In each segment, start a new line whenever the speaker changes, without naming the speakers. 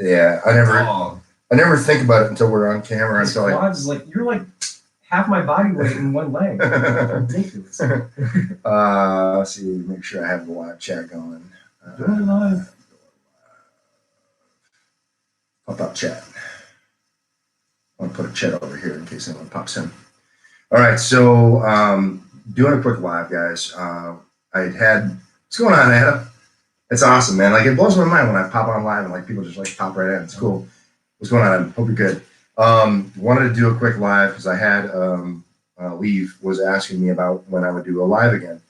Yeah, I never think about it until we're on camera.
These quads, you're like half my body weight in one leg. Ridiculous.
Let's see, make sure I have the live chat going.
Doing live.
Pop up chat. I'll put a chat over here in case anyone pops in. All right, so doing a quick live, guys. What's going on, Adam? It's awesome, man. Like, it blows my mind when I pop on live and like people just like pop right in. It's cool. What's going on, Adam? Hope you're good. Wanted to do a quick live because I had Leave was asking me about when I would do a live again.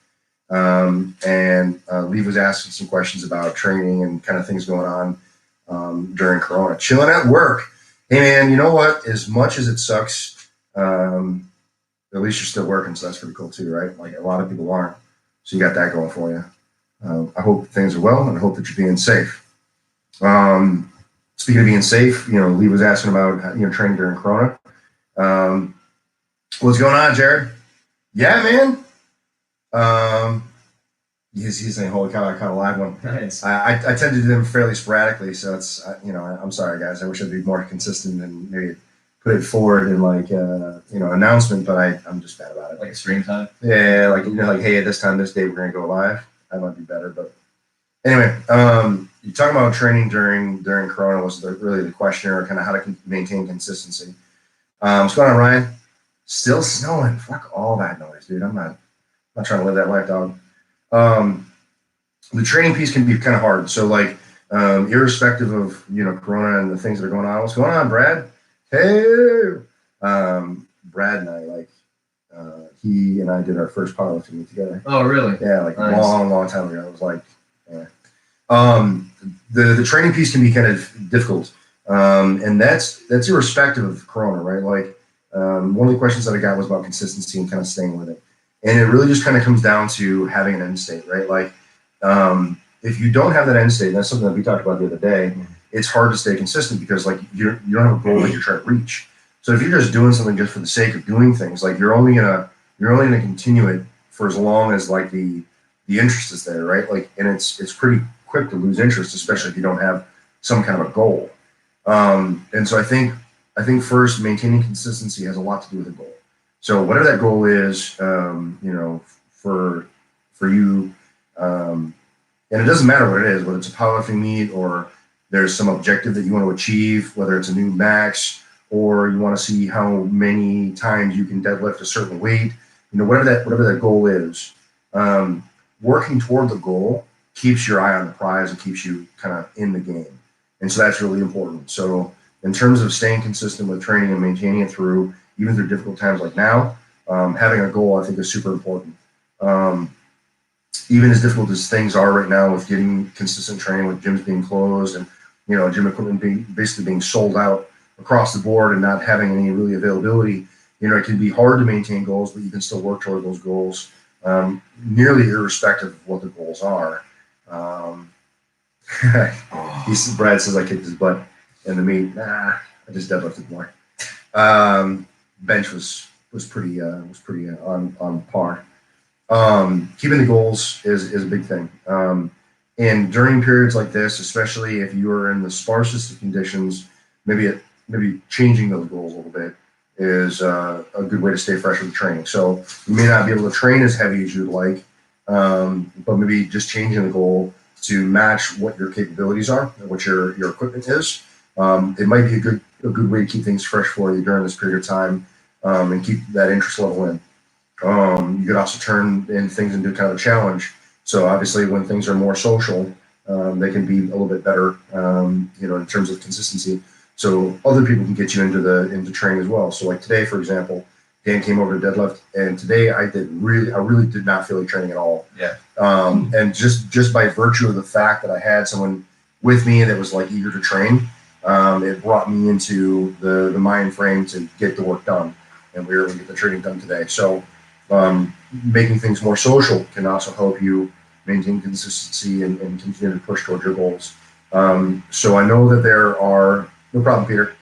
And Leave was asking some questions about training and kind of things going on during Corona. Chilling at work. Hey, man, you know what? As much as it sucks, at least you're still working, so that's pretty cool too, right? Like, a lot of people aren't. So you got that going for you. I hope things are well, and I hope that you're being safe. Speaking of being safe, Lee was asking about training during Corona. What's going on, Jared? Yeah, man. He's saying, "Holy cow, I caught a live one."
Nice.
I tend to do them fairly sporadically, so it's I'm sorry, guys. I wish I'd be more consistent and maybe put it forward in like announcement, but I'm just bad about it.
Like a stream time.
Yeah, like hey, at this time, this day, we're gonna go live. That might be better, but anyway, you're talking about training during Corona was really the question, or kind of how to maintain consistency. What's going on, Ryan? Still snowing. Fuck all that noise, dude. I'm not trying to live that life, dog. The training piece can be kind of hard. So like, irrespective of Corona and the things that are going on. What's going on, Brad? Hey, Brad and I he and I did our first powerlifting meet together.
Oh, really?
Yeah, like
nice.
long time ago. I was like, yeah. The training piece can be kind of difficult, and that's irrespective of Corona, right? Like, one of the questions that I got was about consistency and kind of staying with it, and it really just kind of comes down to having an end state, right? Like, if you don't have that end state, and that's something that we talked about the other day. It's hard to stay consistent because like you don't have a goal that you're trying to reach. So if you're just doing something just for the sake of doing things, like you're only gonna continue it for as long as like the interest is there, right? Like, and it's pretty quick to lose interest, especially if you don't have some kind of a goal. And so I think first, maintaining consistency has a lot to do with the goal. So whatever that goal is, for you, and it doesn't matter what it is, whether it's a powerlifting meet or there's some objective that you want to achieve, whether it's a new max or you want to see how many times you can deadlift a certain weight, whatever that goal is, working toward the goal keeps your eye on the prize and keeps you kind of in the game. And so that's really important. So in terms of staying consistent with training and maintaining it even through difficult times like now, having a goal I think is super important. Even as difficult as things are right now with getting consistent training, with gyms being closed and gym equipment basically being sold out across the board and not having any really availability, it can be hard to maintain goals, but you can still work toward those goals, nearly irrespective of what the goals are. Brad says I kicked his butt in the meet. Nah, I just deadlifted more. Bench was pretty on par. Keeping the goals is a big thing. And during periods like this, especially if you are in the sparsest of conditions, maybe changing those goals a little bit is a good way to stay fresh with the training. So you may not be able to train as heavy as you'd like, but maybe just changing the goal to match what your capabilities are and what your equipment is. It might be a good way to keep things fresh for you during this period of time, and keep that interest level in. You could also turn in things into kind of a challenge. So obviously when things are more social, they can be a little bit better, in terms of consistency. So other people can get you into training as well. So like today, for example, Dan came over to deadlift, and today I really did not feel like training at all.
Yeah.
And just by virtue of the fact that I had someone with me that was like eager to train, it brought me into the mind frame to get the work done, and we were able to get the training done today. So making things more social can also help you maintain consistency and continue to push towards your goals. So I know that there are, no problem, Peter.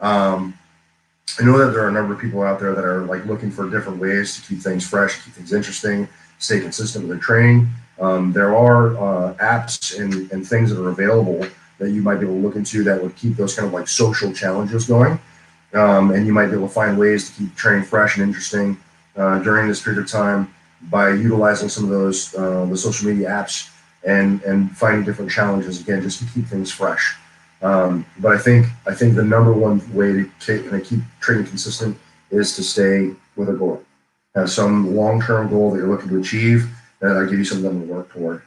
I know that there are a number of people out there that are like looking for different ways to keep things fresh, keep things interesting, stay consistent with their training. There are apps and things that are available that you might be able to look into that would keep those kind of like social challenges going. And you might be able to find ways to keep training fresh and interesting during this period of time by utilizing some of those the social media apps and finding different challenges again just to keep things fresh. But I think the number one way to keep training consistent is to stay with a goal. Have some long-term goal that you're looking to achieve, and that'll give you something to work toward.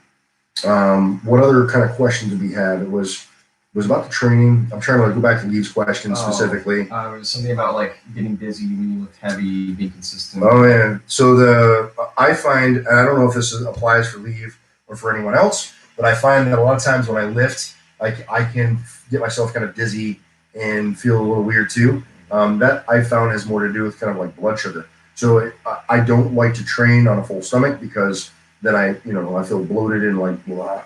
What other kind of questions did we have? It was about the training. I'm trying to go back to Lee's question specifically.
It was something about like getting dizzy when you lift heavy, being consistent.
Oh man, so I find, and I don't know if this applies for Lee or for anyone else, but I find that a lot of times when I lift, I can get myself kind of dizzy and feel a little weird too. That I found has more to do with kind of like blood sugar. So I don't like to train on a full stomach because then I feel bloated and like blah.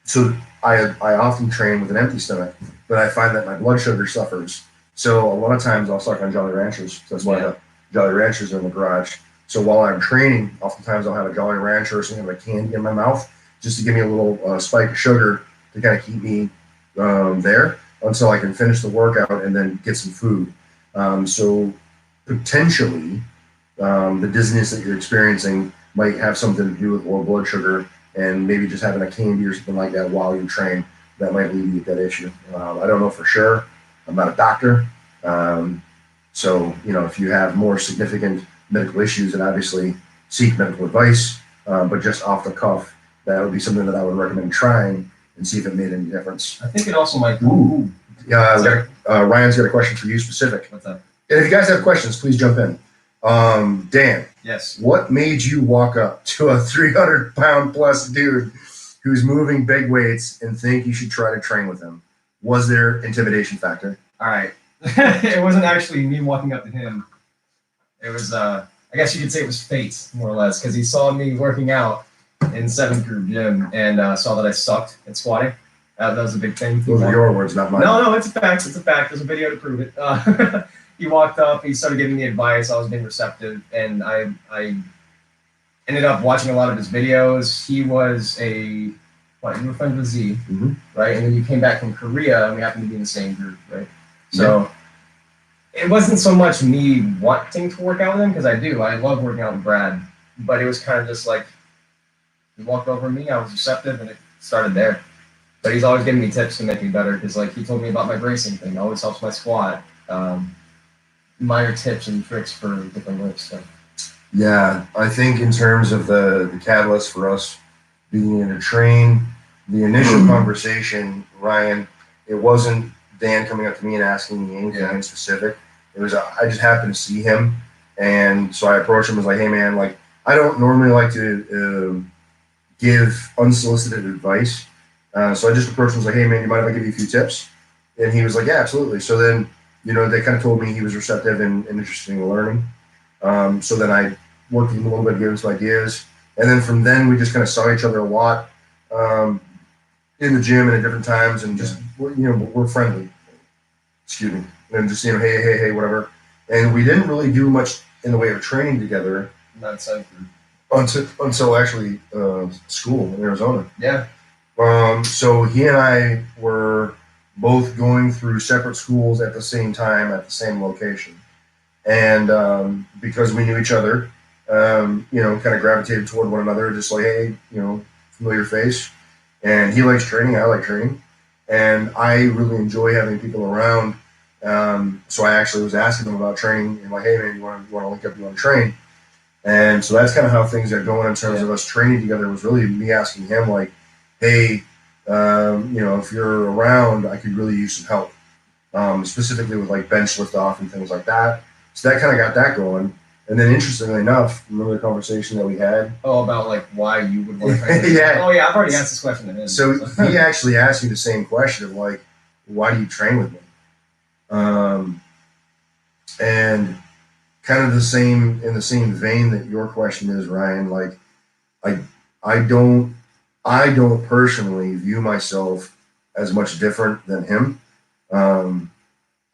So I often train with an empty stomach, but I find that my blood sugar suffers. So a lot of times I'll suck on Jolly Ranchers. So that's why the Jolly Ranchers are in the garage. So while I'm training, oftentimes I'll have a Jolly Rancher or something like candy in my mouth just to give me a little spike of sugar to kind of keep me there until I can finish the workout and then get some food. So potentially the dizziness that you're experiencing might have something to do with low blood sugar, and maybe just having a candy or something like that while you train that might lead you to that issue. I don't know for sure. I'm not a doctor. So, if you have more significant medical issues, then obviously seek medical advice. But just off the cuff, that would be something that I would recommend trying and see if it made any difference.
I think it also might.
Ryan's got a question for you specific.
What's up?
And if you guys have questions, please jump in. Dan.
Yes.
What made you walk up to a 300-pound plus dude who's moving big weights and think you should try to train with him? Was there intimidation factor?
All right. It wasn't actually me walking up to him. It was, I guess you could say it was fate, more or less, because he saw me working out in 7th group gym and saw that I sucked at squatting. That was a big thing.
Those are your words, not mine.
No, it's a fact. It's a fact. There's a video to prove it. He walked up, he started giving me advice. I was being receptive, and I ended up watching a lot of his videos. He was you were friends with Z, right? And then you came back from Korea, and we happened to be in the same group, right? So it wasn't so much me wanting to work out with him, because I do. I love working out with Brad. But it was kind of just like, he walked over me, I was receptive, and it started there. But he's always giving me tips to make me better, because like he told me about my bracing thing. It always helps my squat. Minor tips and tricks for different lifts. So.
Yeah, I think in terms of the catalyst for us being in a train, the initial conversation, Ryan, it wasn't Dan coming up to me and asking me anything in specific. It was I just happened to see him, and so I approached him and was like, "Hey man, like I don't normally like to give unsolicited advice, so I just approached him and was like, hey man, you mind if I give you a few tips?" And he was like, "Yeah, absolutely." So then, they kind of told me he was receptive and interested in learning. So then I worked with him a little bit, gave him some ideas. And then from then, we just kind of saw each other a lot in the gym and at different times. And just, we're friendly. Excuse me. And just, hey, whatever. And we didn't really do much in the way of training together.
Not so.
Until actually school in Arizona.
Yeah.
So he and I were both going through separate schools at the same time at the same location. And because we knew each other, kind of gravitated toward one another, just like, hey, familiar face. And he likes training, I like training. And I really enjoy having people around. So I actually was asking him about training and like, hey man, you want to link up, you want to train? And so that's kind of how things are going in terms of us training together. It was really me asking him like, hey, if you're around, I could really use some help, specifically with like bench lift off and things like that. So that kind of got that going. And then interestingly enough, remember the conversation that we had?
Oh, about like why you would want to train?
Yeah.
Oh yeah, I've already asked this question to him.
So he actually asked me the same question of like, why do you train with me? And kind of in the same vein that your question is, Ryan, like I don't personally view myself as much different than him.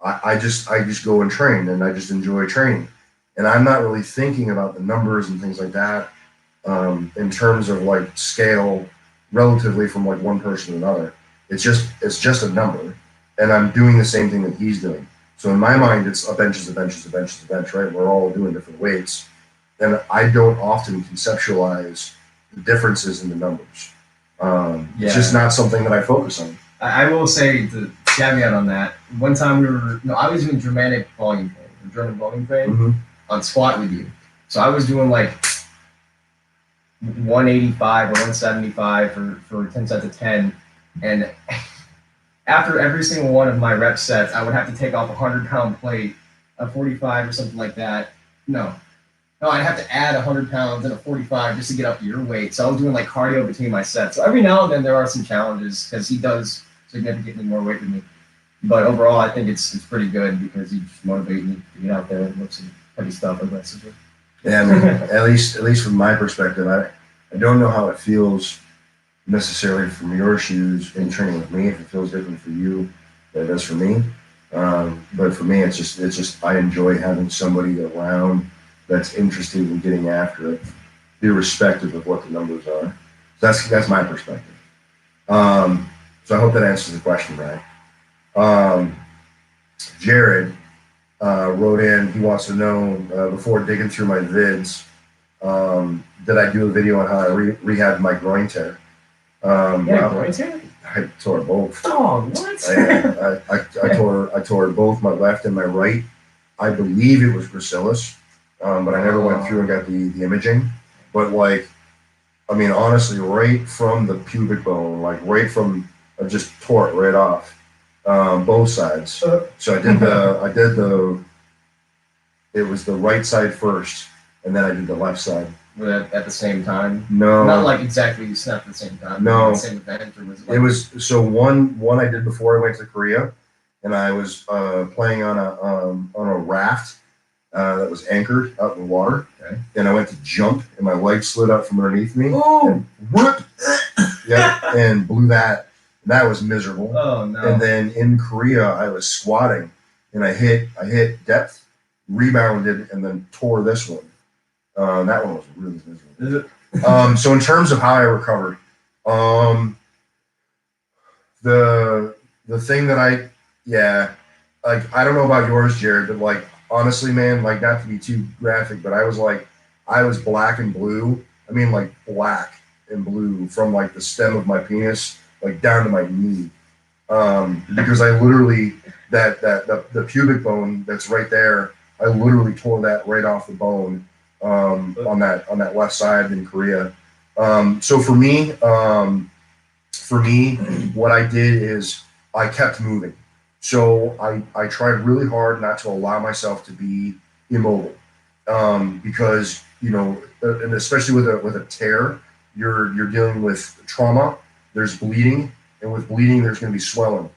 I just go and train, and I just enjoy training, and I'm not really thinking about the numbers and things like that in terms of like scale relatively from like one person to another. It's just a number, and I'm doing the same thing that he's doing. So in my mind, it's a bench is a bench is a bench is a bench, right? We're all doing different weights, and I don't often conceptualize the differences in the numbers. It's just not something that I focus on.
I will say the caveat on that. One time I was doing German volume training on squat with you. So I was doing like 185 or 175 for 10 sets of 10. And after every single one of my rep sets, I would have to take off a 100-pound plate, a 45 or something like that. No, I'd have to add 100 pounds and a 45 just to get up to your weight. So I was doing like cardio between my sets. So every now and then there are some challenges because he does significantly more weight than me. But overall, I think it's pretty good because he just motivates me to get out there and lift some heavy stuff aggressively.
And at least from my perspective, I don't know how it feels necessarily from your shoes in training with me. If it feels different for you than it does for me, but for me, it's just I enjoy having somebody around that's interested in getting after it, irrespective of what the numbers are. So that's my perspective. So I hope that answers the question, Ryan. Jared wrote in. He wants to know before digging through my vids, did I do a video on how I rehabbed my groin tear?
Groin tear?
I tore both.
Oh, what?
I tore both my left and my right. I believe it was gracilis, but I never went through and got the imaging. But like, I mean, honestly, right from the pubic bone, like right from, I just tore it right off, both sides. So I did it was the right side first, and then I did the left side.
At the same time?
No.
Not like exactly you snapped at the same time.
No.
The same event, or was it?
It was so one I did before I went to Korea, and I was playing on a raft that was anchored out in the water.
Okay.
And I went to jump, and my leg slid out from underneath me.
Oh.
And whoop, yeah, and blew that. That was miserable.
Oh no.
And then in Korea, I was squatting, and I hit depth, rebounded, and then tore this one. That one was really miserable.
Is it?
So in terms of how I recovered, the thing that I don't know about yours, Jared, but like honestly, man, like not to be too graphic, but I was black and blue. I mean, like black and blue from like the stem of my penis like down to my knee, because I literally the pubic bone that's right there, I literally tore that right off the bone. On that left side in Korea. So for me, what I did is I kept moving. So I tried really hard not to allow myself to be immobile, because and especially with a tear, you're dealing with trauma. There's bleeding, and with bleeding, there's going to be swelling,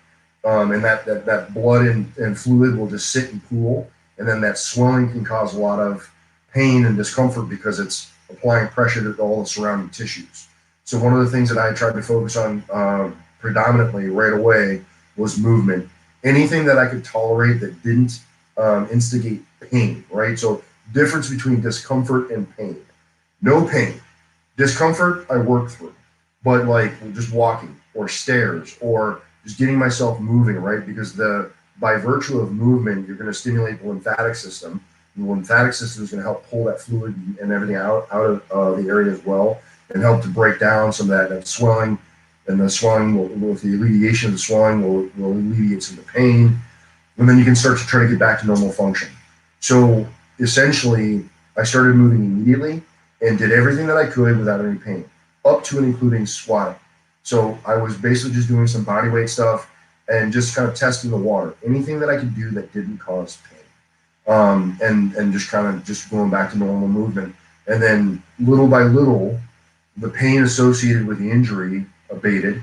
and that blood and fluid will just sit and pool, and then that swelling can cause a lot of pain and discomfort because it's applying pressure to all the surrounding tissues. So one of the things that I tried to focus on predominantly right away was movement. Anything that I could tolerate that didn't instigate pain, right? So difference between discomfort and pain. No pain. Discomfort, I worked through. But like just walking or stairs or just getting myself moving, right? Because by virtue of movement, you're going to stimulate the lymphatic system. The lymphatic system is going to help pull that fluid and everything out of the area as well, and help to break down some of that swelling. And the swelling, with the alleviation of the swelling, will alleviate some of the pain. And then you can start to try to get back to normal function. So essentially, I started moving immediately and did everything that I could without any pain, up to and including squatting. So I was basically just doing some body weight stuff and just kind of testing the water. Anything that I could do that didn't cause pain. And just kind of just going back to normal movement. And then little by little, the pain associated with the injury abated.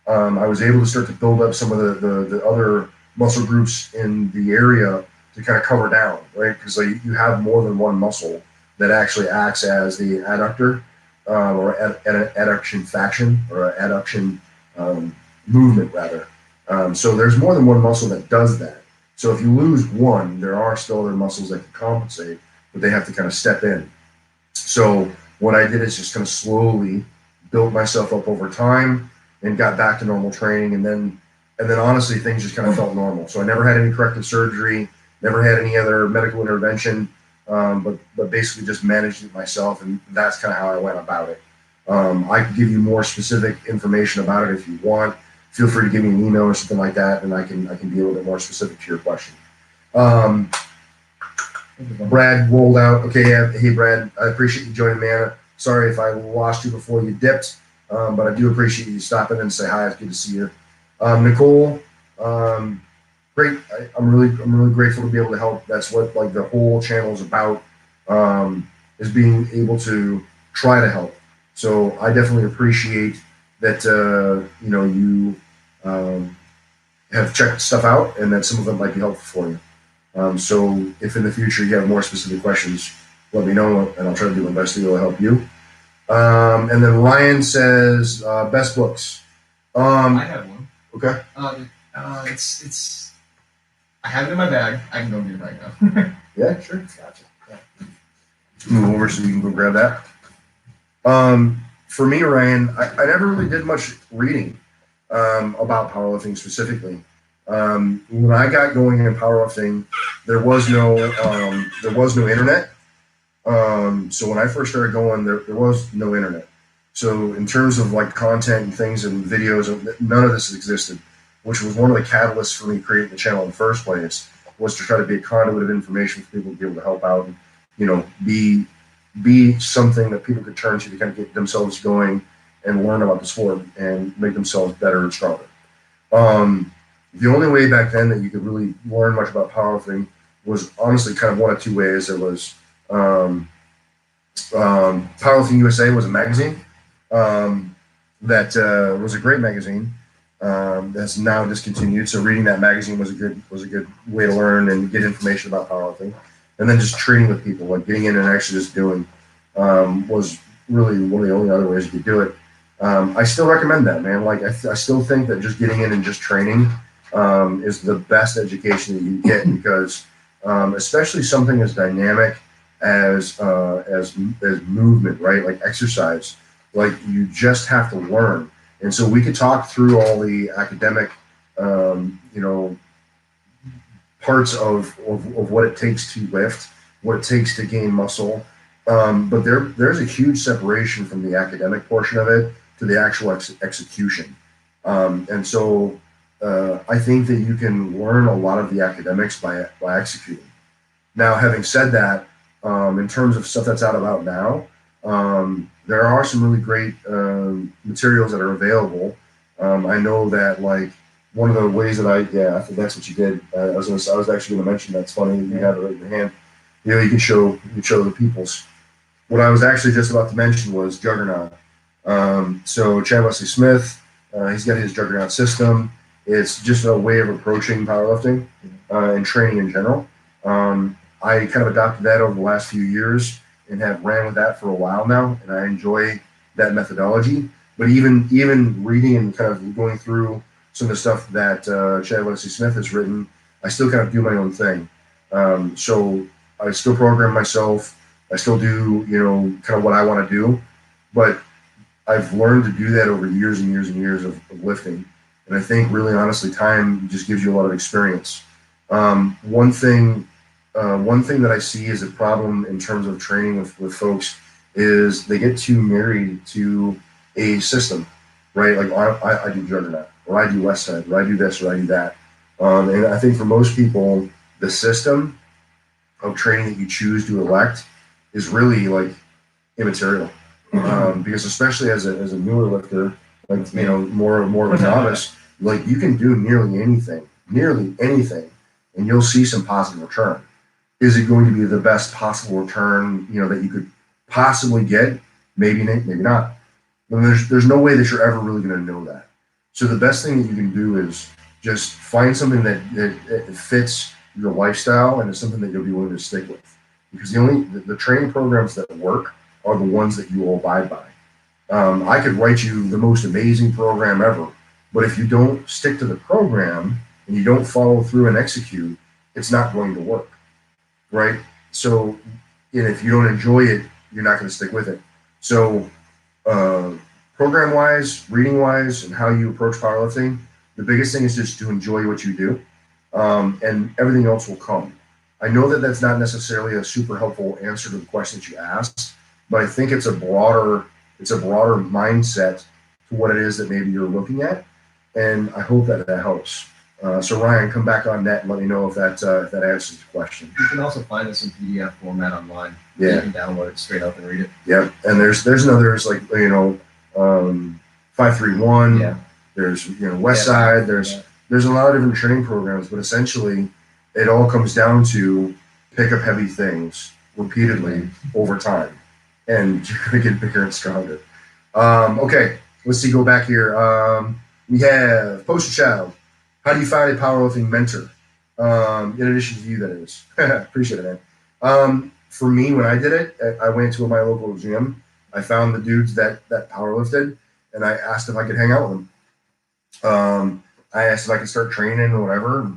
I was able to start to build up some of the other muscle groups in the area to kind of cover down, right? Because you have more than one muscle that actually acts as the adductor or adduction faction or adduction movement rather. So there's more than one muscle that does that. So if you lose one, there are still other muscles that can compensate, but they have to kind of step in. So what I did is just kind of slowly built myself up over time. and got back to normal training. And then honestly, things just kind of felt normal. So I never had any corrective surgery, never had any other medical intervention, but basically just managed it myself. And that's kind of how I went about it. I can give you more specific information about it if you want. Feel free to give me an email or something like that, and I can be a little bit more specific to your question. Brad rolled out. Okay, yeah. Hey, Brad, I appreciate you joining, man. Sorry if I lost you before you dipped, but I do appreciate you stopping and say hi. It's good to see you. Nicole, great. I'm really grateful to be able to help. That's what like the whole channel is about, is being able to try to help. So I definitely appreciate that. You have checked stuff out, and that some of them might be helpful for you. So if in the future you have more specific questions, let me know, and I'll try to do my best to be able to help you. And then Ryan says, best books.
I have one.
Okay.
It's. I have it in my bag. I can go get it right now.
Yeah, sure.
Gotcha. Yeah.
Move over so you can go grab that. For me, Ryan, I never really did much reading about powerlifting specifically. When I got going in powerlifting, there was no internet. So when I first started going, there was no internet. So in terms of like content and things and videos, none of this existed, which was one of the catalysts for me creating the channel in the first place, was to try to be a conduit of information for people to be able to help out and, be something that people could turn to kind of get themselves going and learn about the sport and make themselves better and stronger. The only way back then that you could really learn much about powerlifting was honestly kind of one of two ways. It was Powerlifting USA was a magazine that was a great magazine that's now discontinued. So reading that magazine was a good way to learn and get information about powerlifting. And then just training with people, like getting in and actually just doing, was really one of the only other ways you could do it. I still recommend that, man. Like I still think that just getting in and just training is the best education that you get, because especially something as dynamic as movement, right? Like exercise, like you just have to learn. And so we could talk through all the academic, parts of what it takes to lift, what it takes to gain muscle. But there's a huge separation from the academic portion of it to the actual execution. And so I think that you can learn a lot of the academics by executing. Now, having said that, in terms of stuff that's out about now, there are some really great materials that are available. I know that like one of the ways that I think that's what you did. I was actually going to mention that's funny. You have it right in your hand. You can show the people's. What I was actually just about to mention was Juggernaut. So Chad Wesley Smith, he's got his Juggernaut system. It's just a way of approaching powerlifting and training in general. I kind of adopted that over the last few years and have ran with that for a while now, and I enjoy that methodology. But even reading and kind of going through some of the stuff that Chad Wesley Smith has written, I still kind of do my own thing. So I still program myself. I still do, kind of what I want to do. But I've learned to do that over years and years and years of lifting. And I think really honestly, time just gives you a lot of experience. One thing that I see as a problem in terms of training with folks is they get too married to a system, right? Like I do Juggernaut, or I do West Side, or I do this, or I do that. And I think for most people, the system of training that you choose to elect is really like immaterial. Because especially as a newer lifter, like more of a novice, like you can do nearly anything, and you'll see some positive return. Is it going to be the best possible return, that you could possibly get? Maybe not. But there's no way that you're ever really going to know that. So the best thing that you can do is just find something that fits your lifestyle and is something that you'll be willing to stick with. Because the training programs that work are the ones that you will abide by. I could write you the most amazing program ever, but if you don't stick to the program and you don't follow through and execute, it's not going to work, right? So, and if you don't enjoy it, you're not going to stick with it. So, program wise, reading wise, and how you approach powerlifting, the biggest thing is just to enjoy what you do, and everything else will come. I know that that's not necessarily a super helpful answer to the question that you asked, but I think it's a broader mindset to what it is that maybe you're looking at, and I hope that that helps. So Ryan, come back on net and let me know if that answers the question.
You can also find this in PDF format online.
Yeah.
You can download it straight up and read it.
Yeah, and there's others like 531.
Yeah.
There's West Side. There's a lot of different training programs, but essentially it all comes down to pick up heavy things repeatedly over time, and you're gonna get bigger and stronger. Okay, let's see. Go back here. We have Poster Child. How do you find a powerlifting mentor? In addition to you, that is. Appreciate it, man. For me, when I did it, I went to my local gym. I found the dudes that powerlifted, and I asked if I could hang out with them. I asked if I could start training or whatever.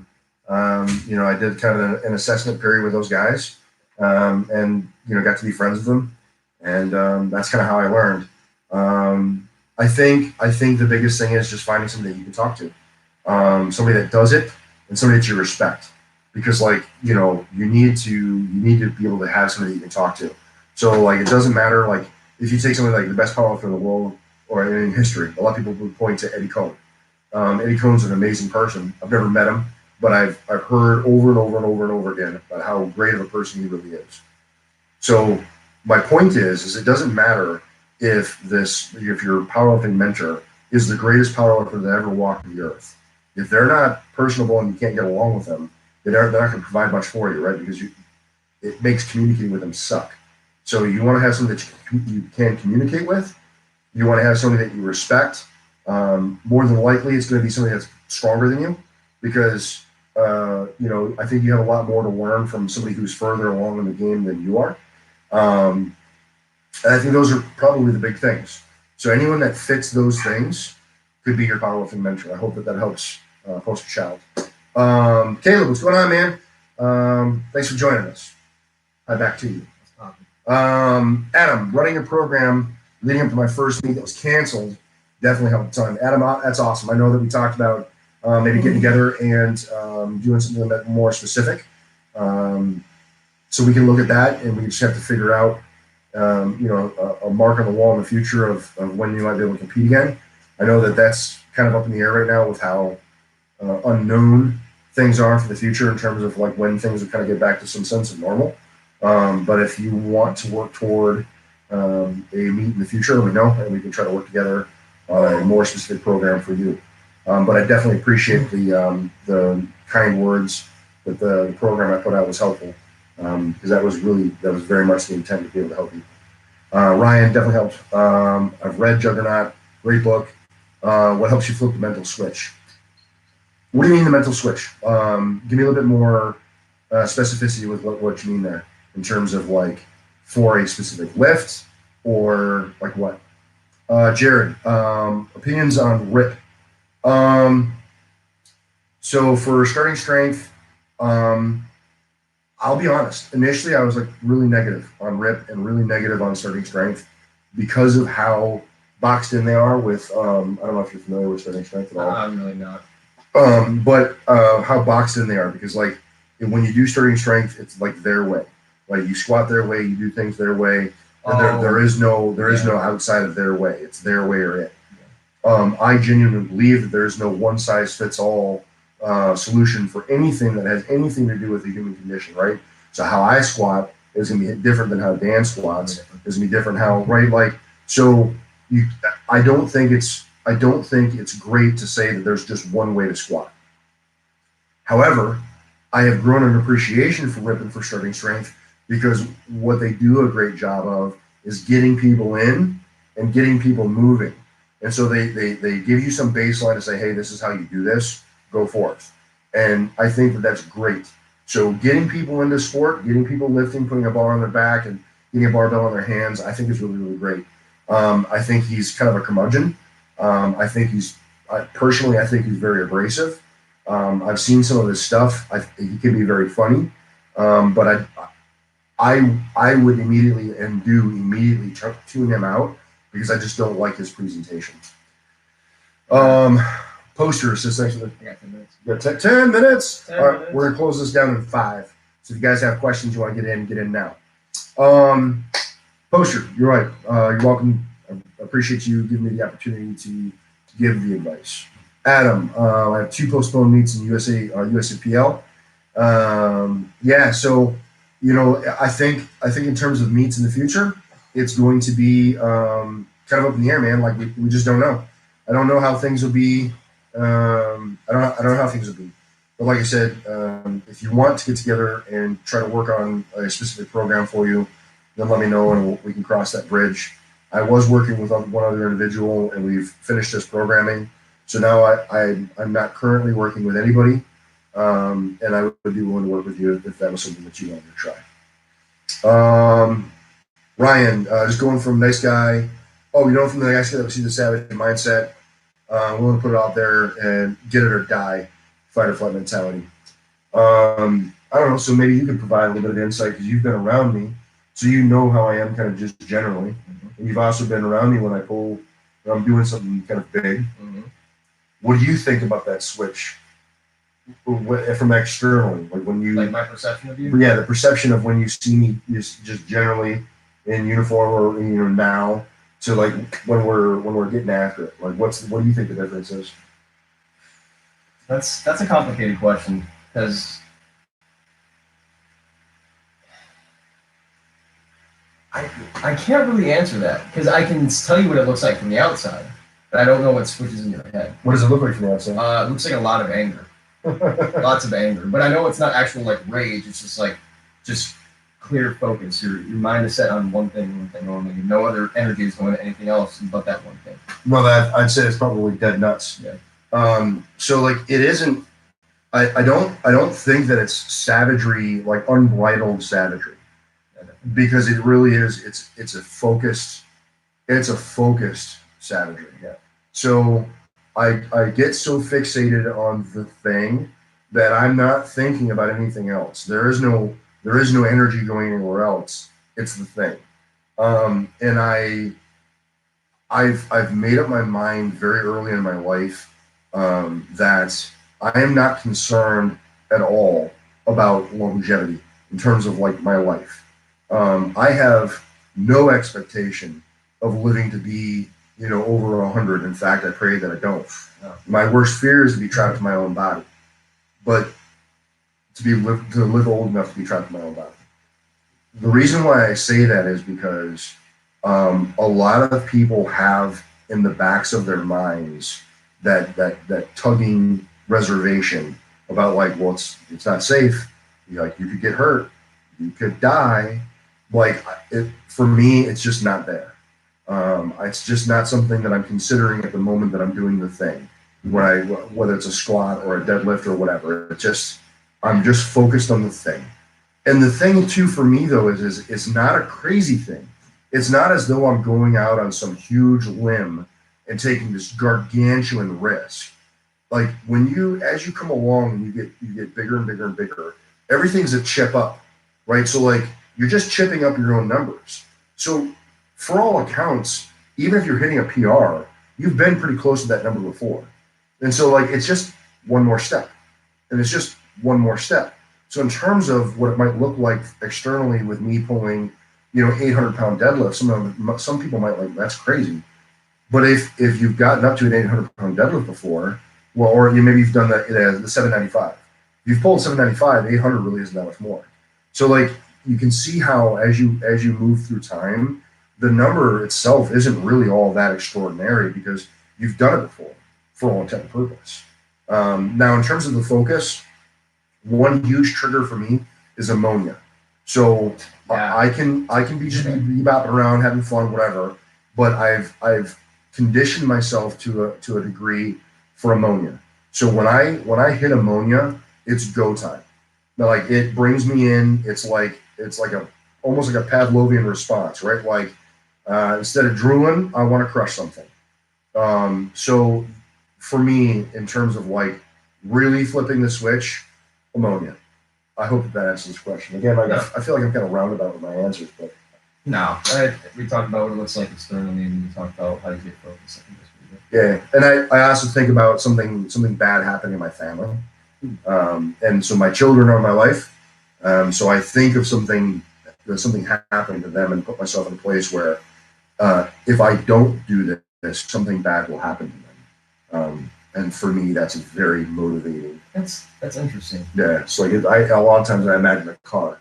I did kind of an assessment period with those guys, and got to be friends with them, and that's kind of how I learned. I think the biggest thing is just finding somebody that you can talk to, somebody that does it, and somebody that you respect, because you need to be able to have somebody that you can talk to. So it doesn't matter if you take somebody like the best powerlifter in the world or in history. A lot of people would point to Eddie Cohn. Eddie Cohn's an amazing person. I've never met him, but I've heard over and over and over and over again about how great of a person he really is. So my point is it doesn't matter if your powerlifting mentor is the greatest powerlifter that ever walked the earth. If they're not personable and you can't get along with them, they're not going to provide much for you, right? Because it makes communicating with them suck. So you want to have somebody that you can communicate with. You want to have somebody that you respect. More than likely, it's going to be somebody that's stronger than you, because I think you have a lot more to learn from somebody who's further along in the game than you are. And I think those are probably the big things. So anyone that fits those things could be your powerlifting mentor. I hope that helps Poster Child. Caleb, what's going on, man? Thanks for joining us. Hi, back to you. Adam, running a program leading up to my first meet that was canceled definitely helped a ton. Adam, that's awesome. I know that we talked about maybe getting together and doing something a bit more specific. So we can look at that, and we just have to figure out, a mark on the wall in the future of when you might be able to compete again. I know that that's kind of up in the air right now with how unknown things are for the future in terms of when things will kind of get back to some sense of normal. But if you want to work toward a meet in the future, let me know, and we can try to work together on a more specific program for you. But I definitely appreciate the kind words that the program I put out was helpful, because that was very much the intent to be able to help you. Ryan definitely helped. I've read Juggernaut, great book. What helps you flip the mental switch? What do you mean the mental switch? Give me a little bit more specificity with what you mean there, in terms of for a specific lift or what? Jared, opinions on RIP. So for starting strength, I'll be honest. Initially, I was really negative on RIP and really negative on starting strength because of how boxed in they are with. I don't know if you're familiar with starting strength at all.
I'm really not.
But how boxed in they are, because when you do starting strength, it's their way. You squat their way, you do things their way. And there is no outside of their way. It's their way or it. I genuinely believe that there is no one size fits all solution for anything that has anything to do with the human condition, right? So how I squat is going to be different than how Dan squats. It's going to be different I don't think it's great to say that there's just one way to squat. However, I have grown an appreciation for RIP and for starting strength, because what they do a great job of is getting people in and getting people moving. And so they give you some baseline to say, hey, this is how you do this, go forth. And I think that that's great. So getting people into sport, getting people lifting, putting a bar on their back and getting a barbell in their hands, I think is really, really great. I think he's kind of a curmudgeon. I think he's very abrasive. I've seen some of his stuff. He can be very funny. But I would immediately tune him out, because I just don't like his presentation. Posters, this actually,
I got 10 minutes.
you got 10 minutes.
10
All right,
minutes.
we're gonna close this down in 5. So if you guys have questions, you want to get in now. Poster, you're right. You're welcome. I appreciate you giving me the opportunity to give the advice. Adam, I have 2 postponed meets in USAPL. Yeah, so I think in terms of meets in the future, it's going to be kind of up in the air, man. Like we just don't know. I don't know how things will be. I don't know how things will be. But like I said, if you want to get together and try to work on a specific program for you, then let me know and we can cross that bridge. I was working with one other individual and we've finished this programming. So now I'm not currently working with anybody. And I would be willing to work with you if that was something that you wanted to try. Ryan, just going from nice guy. Oh, from the nice guy that we see the savage mindset. Willing to put it out there and get it or die, fight or flight mentality. I don't know. So maybe you could provide a little bit of insight because you've been around me, so you know how I am kind of just generally, and you've also been around me when I'm doing something kind of big.
Mm-hmm.
What do you think about that switch from externally, like when you
Like my perception of you?
Yeah, the perception of when you see me just generally in uniform or now to like when we're getting after it. Like what do you think the difference is?
That's a complicated question because I can't really answer that because I can tell you what it looks like from the outside, but I don't know what switches in your head.
What does it look like from the outside?
It looks like a lot of anger, lots of anger. But I know it's not actual like rage. It's just clear focus. Your mind is set on one thing only. No other energy is going to anything else but that one thing.
Well, I'd say it's probably dead nuts.
Yeah.
So like it isn't. I don't think that it's savagery, like unbridled savagery, because it really is. It's a focused savagery.
Yeah.
So I get so fixated on the thing that I'm not thinking about anything else. There is no energy going anywhere else. It's the thing. And I've made up my mind very early in my life that I am not concerned at all about longevity in terms of like my life. I have no expectation of living to be over 100. In fact, I pray that I don't.
No.
My worst fear is to be trapped in my own body, but to live old enough to be trapped in my own body. The reason why I say that is because a lot of people have in the backs of their minds that tugging reservation about like, well, it's not safe. You could get hurt, you could die. Like for me, it's just not there. It's just not something that I'm considering at the moment that I'm doing the thing. Whether it's a squat or a deadlift or whatever, I'm just focused on the thing. And the thing too for me though is it's not a crazy thing. It's not as though I'm going out on some huge limb and taking this gargantuan risk. Like as you come along and you get bigger and bigger and bigger, everything's a chip up, right? So like you're just chipping up your own numbers. So for all accounts, even if you're hitting a PR, you've been pretty close to that number before. And so like it's just one more step. And it's just one more step. So in terms of what it might look like externally with me pulling, 800-pound deadlift, some people might like, that's crazy. But if you've gotten up to an 800-pound deadlift before, well, or maybe you've done the 795. If you've pulled 795, 800 really isn't that much more. So like you can see how as you move through time, the number itself isn't really all that extraordinary because you've done it before for all intent and purpose. Now, in terms of the focus, one huge trigger for me is ammonia. So yeah. I can be just bebopping around, having fun, whatever. But I've conditioned myself to a degree for ammonia. So when I hit ammonia, it's go time. Now, like it brings me in. It's like almost like a Pavlovian response, right? Like instead of drooling, I want to crush something. So for me, in terms of like really flipping the switch, ammonia. I hope that answers this question. Again, I feel like I'm kind of roundabout with my answers, but
No, we talked about what it looks like externally, and we talked about how you get focused. I think that's pretty
Yeah, and I also think about something bad happening in my family, and so my children are my life. So I think of something happening to them, and put myself in a place where if I don't do this, something bad will happen to them. And for me, that's very motivating.
good. That's interesting.
Yeah, it's like a lot of times I imagine a car,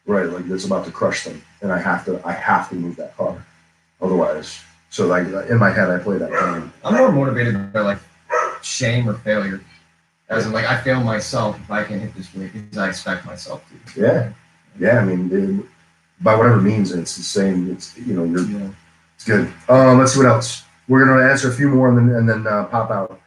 right? Like it's about to crush them, and I have to move that car, otherwise. So like in my head, I play that game.
I'm more motivated by like shame or failure. As in, like, I fail myself if I can hit this weight because I expect myself to.
Yeah, yeah. I mean, by whatever means, it's the same. It's it's good. Let's see what else. We're gonna answer a few more and then pop out.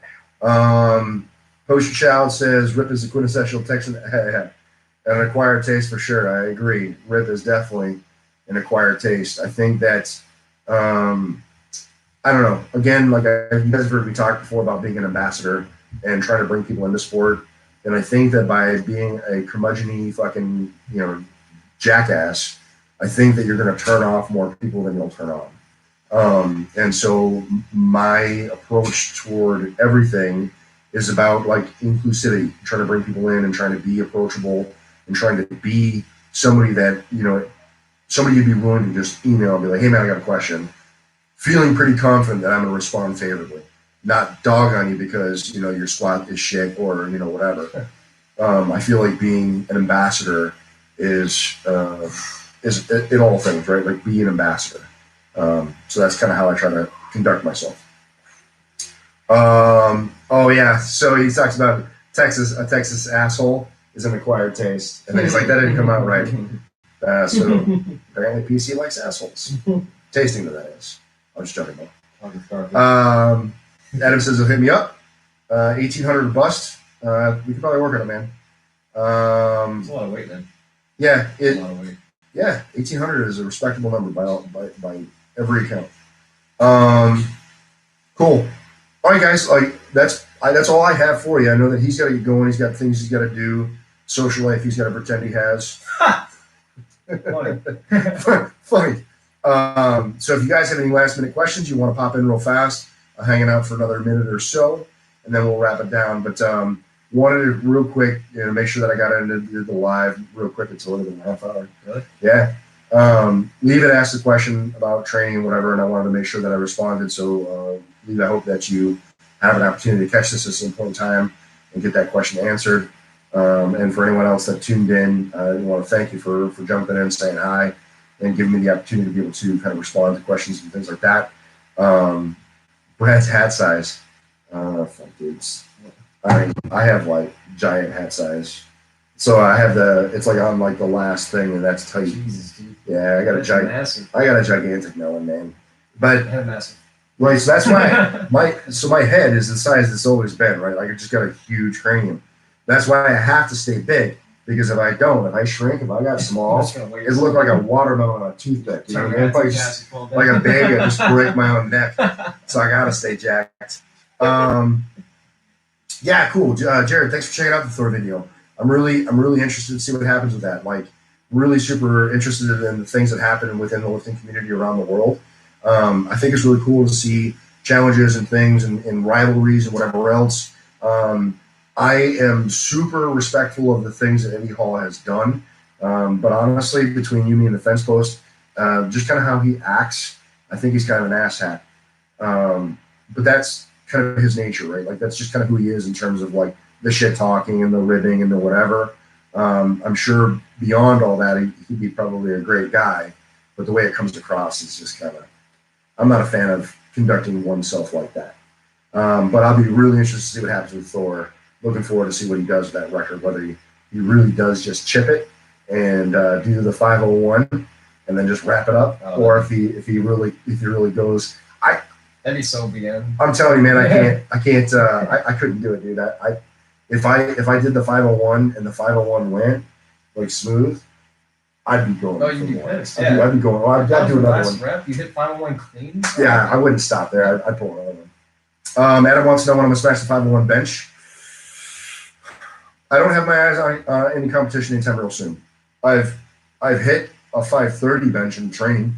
Poster Child says Rip is the quintessential Texan. An acquired taste for sure. I agree. Rip is definitely an acquired taste. I think that I don't know. Again, like you guys have heard me talk before about being an ambassador and trying to bring people into sport. And I think that by being a curmudgeon-y fucking jackass, I think that you're going to turn off more people than you'll turn on. And so my approach toward everything is about like inclusivity, trying to bring people in and trying to be approachable and trying to be somebody that, somebody you'd be willing to just email and be like, hey man, I got a question. Feeling pretty confident that I'm going to respond favorably, not dog on you because, your squat is shit or, whatever. I feel like being an ambassador is in all things, right? Like be an ambassador. So that's kind of how I try to conduct myself. Oh yeah. So he talks about a Texas asshole is an acquired taste. And then he's like, that didn't come out right. So apparently PC likes assholes. Tasting that is. I'm just joking though. Adam says he'll hit me up. 1,800 bust. We could probably work on it, man.
It's a lot of weight, then.
Yeah,
It's a lot of weight.
Yeah, 1,800 is a respectable number by every account. Cool. All right, guys. Like that's all I have for you. I know that he's got to get going. He's got things he's got to do. Social life he's got to pretend he has.
Funny.
Funny. So if you guys have any last minute questions, you want to pop in real fast, hanging out for another minute or so, and then we'll wrap it down. But wanted to real quick, make sure that I got into the live real quick. It's a little bit of a half hour.
Really?
Yeah. Leave asked a question about training and whatever, and I wanted to make sure that I responded. So Leave, I hope that you have an opportunity to catch this at some point in time and get that question answered. And for anyone else that tuned in, I want to thank you for jumping in, saying hi, and giving me the opportunity to be able to kind of respond to questions and things like that. Brad's hat size. Fuck dudes. I have like giant hat size. So I have it's like on like the last thing, and that's tight.
Jesus, dude.
Yeah, I got a gigantic melon, man. But
Massive.
right, so that's why my head is the size it's always been, right? Like I just got a huge cranium. That's why I have to stay big, because if I shrink, if I got small, it look like a watermelon on a toothpick. You know what I mean? Like a baby, I just break my own neck. So I gotta stay jacked. Yeah, cool. Jared, thanks for checking out the Thor video. I'm really interested to see what happens with that. Like, really super interested in the things that happen within the lifting community around the world. I think it's really cool to see challenges and things and rivalries and whatever else. I am super respectful of the things that Eddie Hall has done. But honestly, between you, me, and the fence post, just kind of how he acts, I think he's kind of an asshat. But that's kind of his nature, right? Like, that's just kind of who he is in terms of like the shit talking and the ribbing and the whatever. I'm sure beyond all that, he'd be probably a great guy. But the way it comes across is just kind of, I'm not a fan of conducting oneself like that. But I'll be really interested to see what happens with Thor. Looking forward to see what he does with that record, whether he really does just chip it and do the 501 and then just wrap it up, or if he really goes.
That'd be so BM.
I'm telling you, man, I couldn't do it, dude. If I did the 501 and the 501 went like smooth, I'd be going.
Oh, you'd be pissed.
I'd be going. I'd do another one.
Rep, you hit 501 clean.
Yeah, I wouldn't stop there. I'd pull another one. Adam wants to know when I'm gonna smash the 501 bench. I don't have my eyes on any competition anytime real soon. I've hit a 530 bench in training,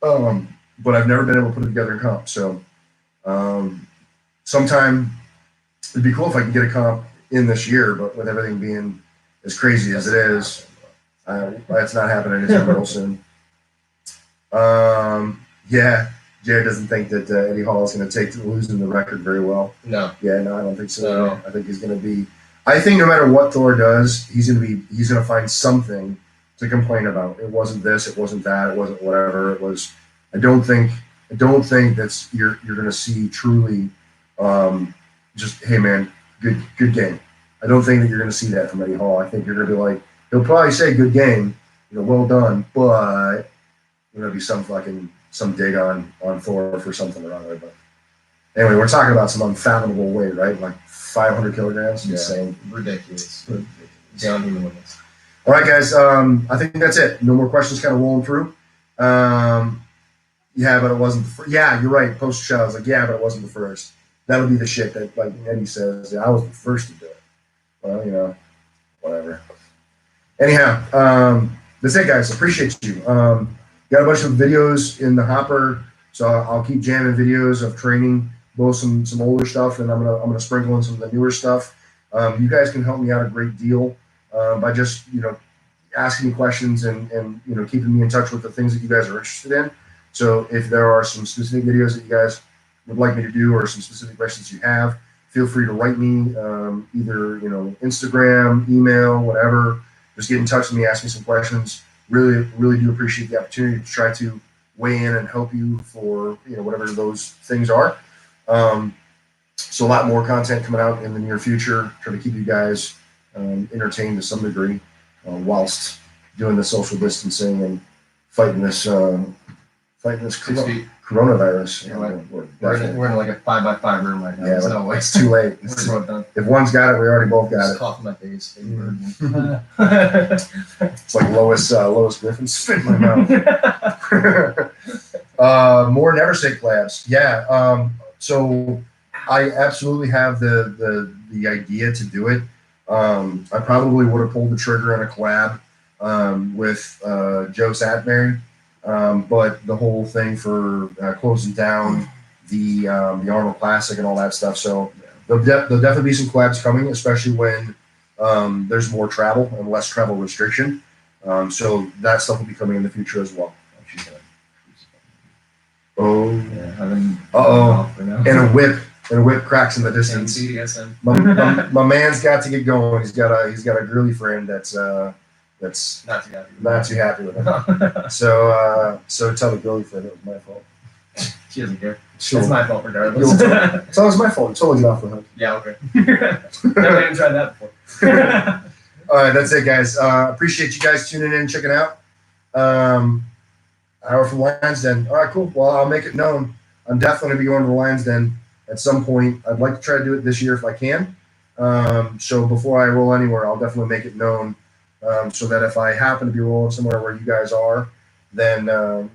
but I've never been able to put it together in comp. So sometime it'd be cool if I could get a comp in this year, but with everything being as crazy as it is, that's not happening anytime real soon. Yeah, Jared doesn't think that Eddie Hall is going to take to losing the record very well.
No.
Yeah, no, I don't think so.
No.
I think he's going to be. I think no matter what Thor does, he's going to find something to complain about. It wasn't this, it wasn't that, it wasn't whatever. It was. I don't think that's you're going to see truly. Just hey man, good game. I don't think that you're going to see that from Eddie Hall. I think you're going to be like, he'll probably say good game, well done, but there'll be some dig on Thor for something or other. But anyway, we're talking about some unfathomable weight, right? Like 500 kilograms.
Yeah.
Insane.
Ridiculous. Beyond human limits.
All right, guys. I think that's it. No more questions kind of rolling through. Yeah, but it wasn't the first. Yeah, you're right. Post show, I was like, yeah, but it wasn't the first. That would be the shit that, like Eddie says, yeah, I was the first to do it. Well, whatever. Anyhow, that's it, guys. Appreciate you. Got a bunch of videos in the hopper, so I'll keep jamming videos of training, both some older stuff, and I'm gonna sprinkle in some of the newer stuff. You guys can help me out a great deal by just asking me questions and keeping me in touch with the things that you guys are interested in. So if there are some specific videos that you guys would like me to do, or some specific questions you have, feel free to write me either Instagram, email, whatever. Just get in touch with me, ask me some questions. Really do appreciate the opportunity to try to weigh in and help you for whatever those things are. So a lot more content coming out in the near future. Try to keep you guys entertained to some degree whilst doing the social distancing and fighting this coronavirus.
We're in like a 5x5 room right now.
Yeah,
There's no way.
it's too late.
We're both done.
If one's got it, we already both got
Just
it.
cough in my face.
It's like Lois Griffin spit in my mouth. More Never Say collabs. Yeah. So I absolutely have the idea to do it. I probably would have pulled the trigger on a collab with Joe Satberry. But the whole thing for closing down the Arnold Classic and all that stuff. So there'll definitely be some collabs coming, especially when there's more travel and less travel restriction. So that stuff will be coming in the future as well. Oh,
Yeah,
and a whip cracks in the distance. My man's got to get going. He's got a girly friend that's not too happy with him. So tell the girly friend it was my fault.
She doesn't care.
Sure.
It's my fault regardless.
It's always my fault. Totally get off the hook.
Yeah, okay. Never even tried that before.
All right, that's it, guys. Appreciate you guys tuning in and checking out. Hour from Lions Den. All right, cool. Well, I'll make it known. I'm definitely going to be going to the Lions Den at some point. I'd like to try to do it this year if I can. So before I roll anywhere, I'll definitely make it known so that if I happen to be rolling somewhere where you guys are, then, I'm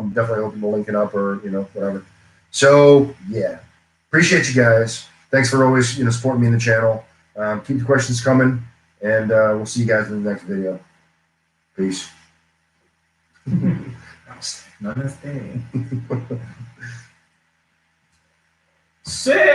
definitely open to linking up or, whatever. So, yeah. Appreciate you guys. Thanks for always, supporting me in the channel. Keep the questions coming, and we'll see you guys in the next video. Peace.
Namaste. Sick.